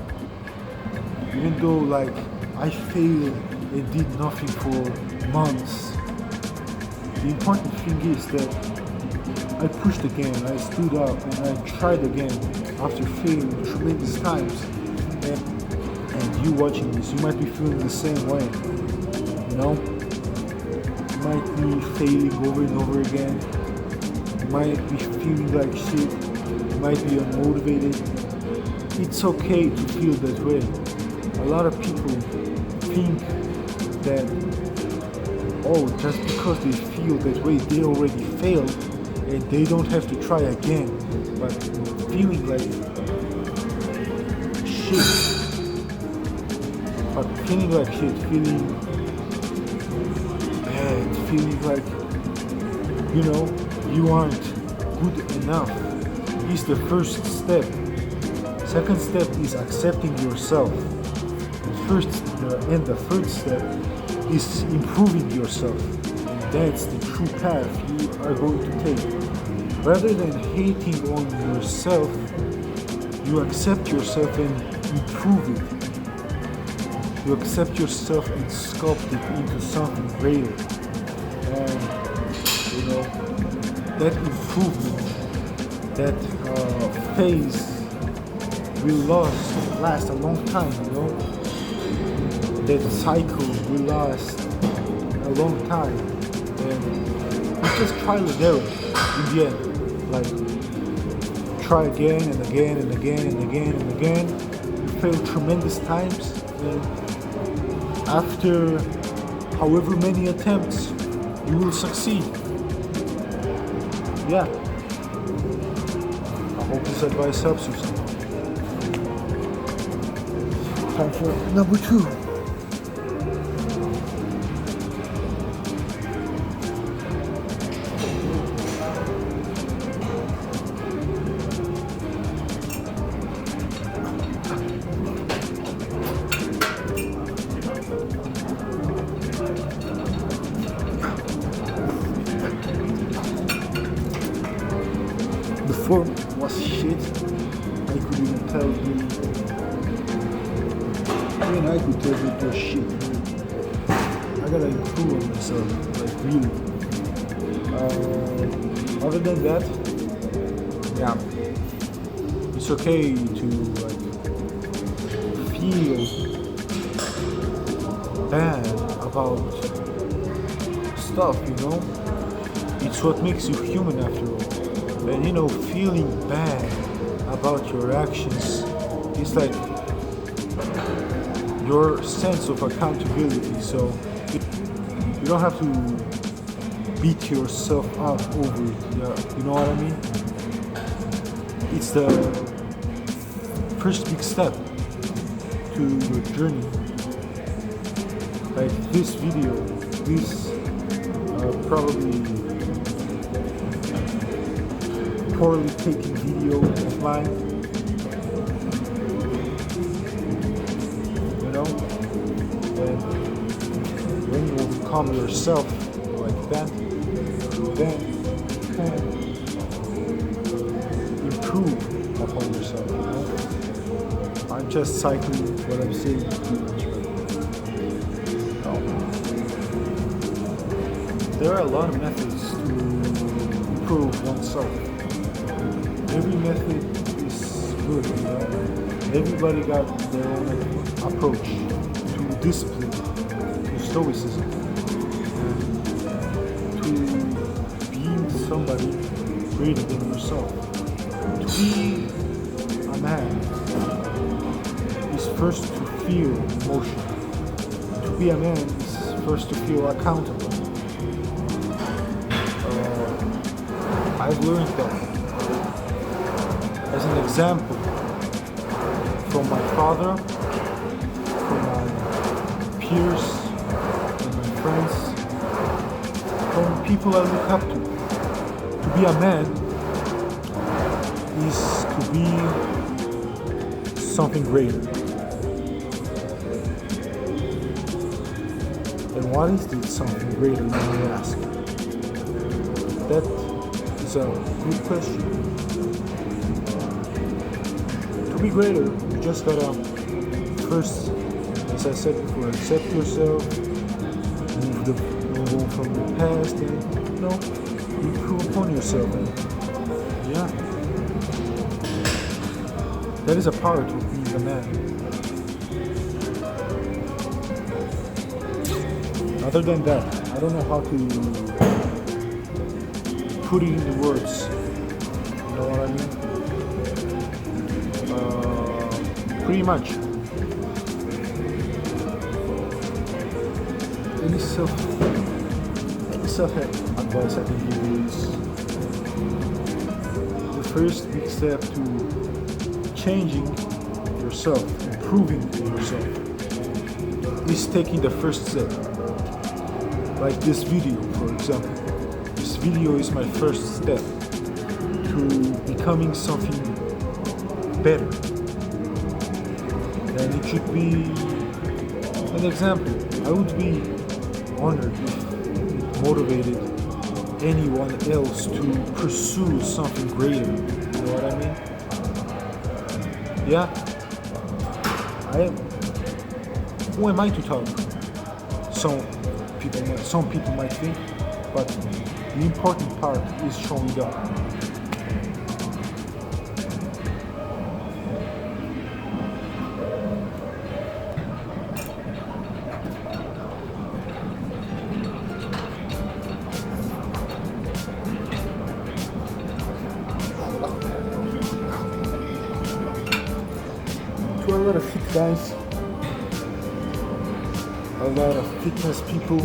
Even though like I failed and did nothing for months. The important thing is that I pushed again, I stood up and I tried again after failing tremendous times. And you watching this, you might be feeling the same way. You know? You might be failing over and over again. You might be feeling like shit. You might be unmotivated. It's okay to feel that way. A lot of people think that, oh, just because they feel that way, they already failed and they don't have to try again. But feeling like shit, feeling bad, feeling like, you aren't good enough is the first step. Second step is accepting yourself. The third step is improving yourself. And that's the true path you are going to take. Rather than hating on yourself, you accept yourself and improve it. You accept yourself and sculpt it into something greater. And that improvement, that phase will last a long time, That cycle will last a long time. And it's just trial and error in the end. Like, try again and again and again and again and again. You fail tremendous times, and after however many attempts, you will succeed. Yeah. I hope this advice helps you some. Time for number 2. The form was shit. I could even tell you. Even I could tell you it was shit. I gotta improve on myself, like really. Other than that, yeah, it's okay to like feel bad about stuff, It's what makes you human after all. And feeling bad about your actions is like your sense of accountability. So you don't have to beat yourself up over it. Yeah, you know what I mean? It's the first big step to your journey. Like this video, this probably poorly taken video of mine, and when you overcome yourself like that, then you can improve upon yourself, I'm just cycling what I'm saying too much, there are a lot of methods to improve oneself. every method is good, you know. Everybody got their own approach to discipline, to stoicism, and to being somebody greater than yourself. To be a man is first to feel emotion. To be a man is first to feel accountable. I've learned that as an example from my father, from my peers, and my friends, from people I look up to. To be a man is to be something greater. And what is this something greater, you may ask? That is a good question. To be greater, you just gotta first, as I said before, accept yourself, move on from the past, and improve upon yourself. And yeah, that is a part of being a man. Other than that, I don't know how to put it into words. You know what I mean? Pretty much. Any self advice I can give you is the first big step to changing yourself, improving yourself, is taking the first step. Like this video, for example. This video is my first step to becoming something better. And it should be an example. I would be honored if it motivated anyone else to pursue something greater. You know what I mean? Yeah. Who am I to talk? Some people might think, but the important part is showing up. To a lot of fit guys, a lot of fitness people,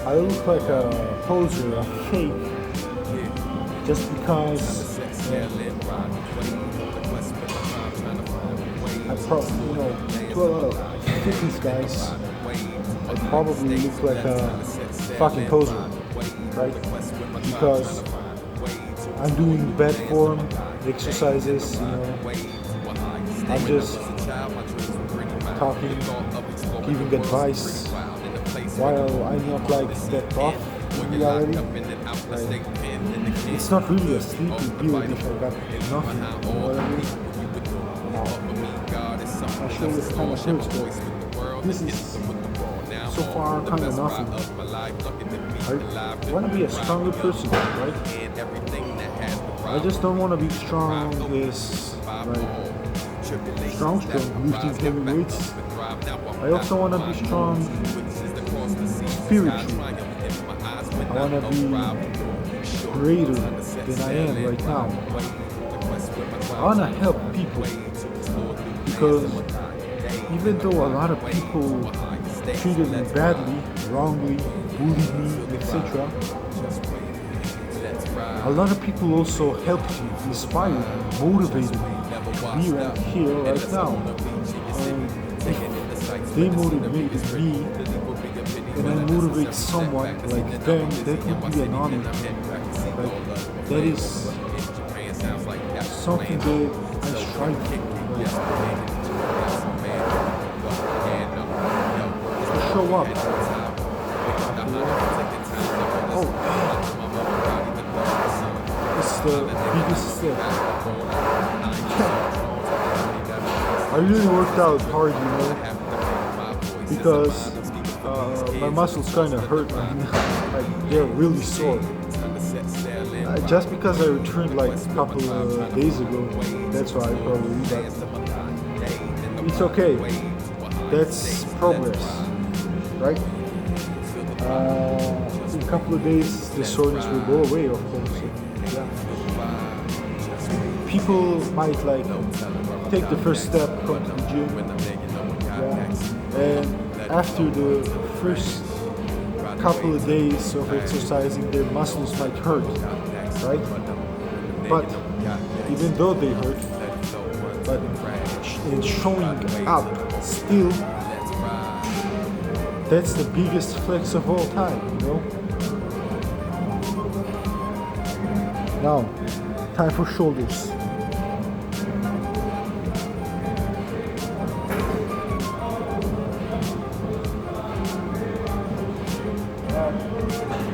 I look like a poser, a fake, just because I probably, to a lot of fitness guys, I probably look like a fucking poser, right? Because I'm doing bad form exercises, I'm just talking, giving advice, while I'm not like that tough in reality. Like, it's not really a sleepy build if I got nothing, you know what I mean? I'll show you kind of hurts, but this is so far kind of nothing. I want to be a stronger person, right? I just don't want to be strong as like strong, lifting heavy weights. I also want to be strong spiritually. I want to be greater than I am right now. I want to help people because even though a lot of people treated me badly, wrongly, bullied me, etc., a lot of people also helped me, inspired me, motivated me to be right here, right now. And if they motivate me and I motivate someone like them, that would be an honor. Like, that is something that I strive for. To show up. Oh, it's the biggest step. I really worked out hard, because my muscles kind of hurt, like they're really sore. I just because I returned like a couple of days ago, that's why probably, but it's okay. That's progress, right? In a couple of days, the soreness will go away, of course. Yeah. People might like take the first step, come to the gym, yeah. And after the first couple of days of exercising, their muscles might hurt, right? But even though they hurt, but in showing up still, that's the biggest flex of all time, you know? Now, time for shoulders.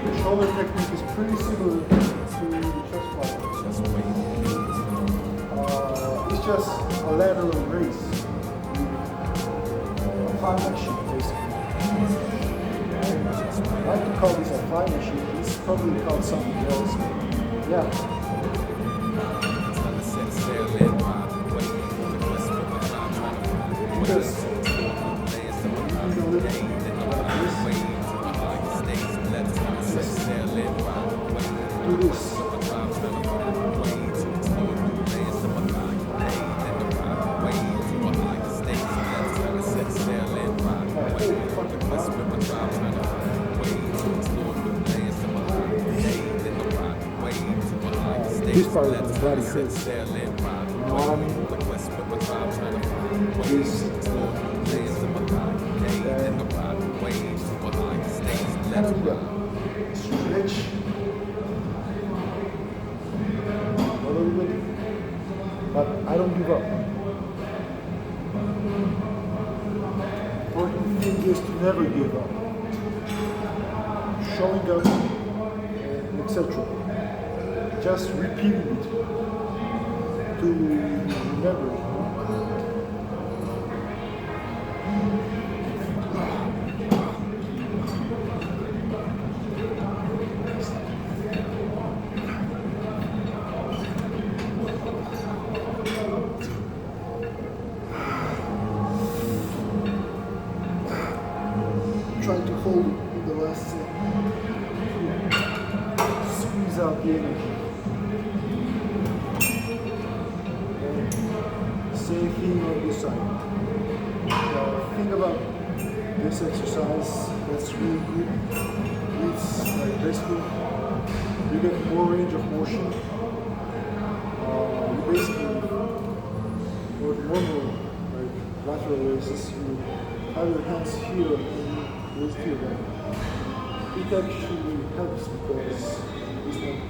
The shoulder technique is pretty similar to the chest fly. It's just a lateral raise. A fly machine, basically. I like to call this a fly machine. It's probably called something else. Yeah. Because do this. This part of the body hurts. You know what I mean? This stretch a little bit, but I don't give up. Important thing is to never give up. Showing up, etc. Just repeating it to remember. Trying to hold in the last set. Squeeze out the energy. Same thing on this side. Think about this exercise. That's really good. It's like basically you get more range of motion. You basically, for normal like lateral raises, you have your hands here and you raise here. It actually helps because it's like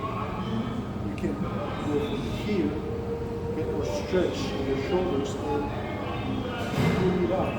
you can go from here, get more stretch in your shoulders and pull it up.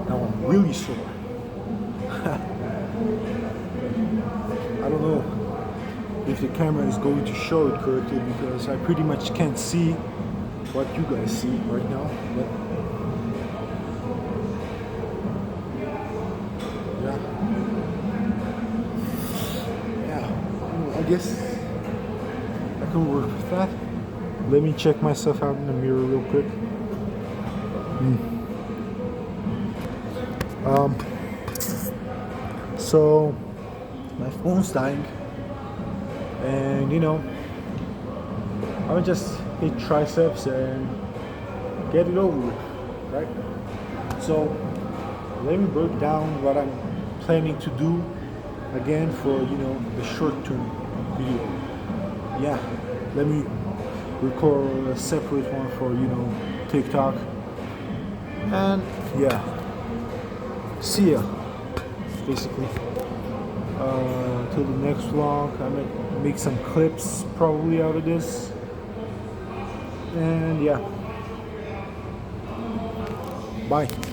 Now I'm really sore. I don't know if the camera is going to show it correctly because I pretty much can't see what you guys see right now. But yeah, I guess I can work with that. Let me check myself out in the mirror real quick. So my phone's dying, and you know, I'm gonna just hit triceps and get it over with, right? So let me break down what I'm planning to do again for, you know, the short-term video. Yeah, let me record a separate one for, you know, TikTok. And yeah, see ya, basically. Till the next vlog, I'm gonna make some clips probably out of this. And yeah, bye.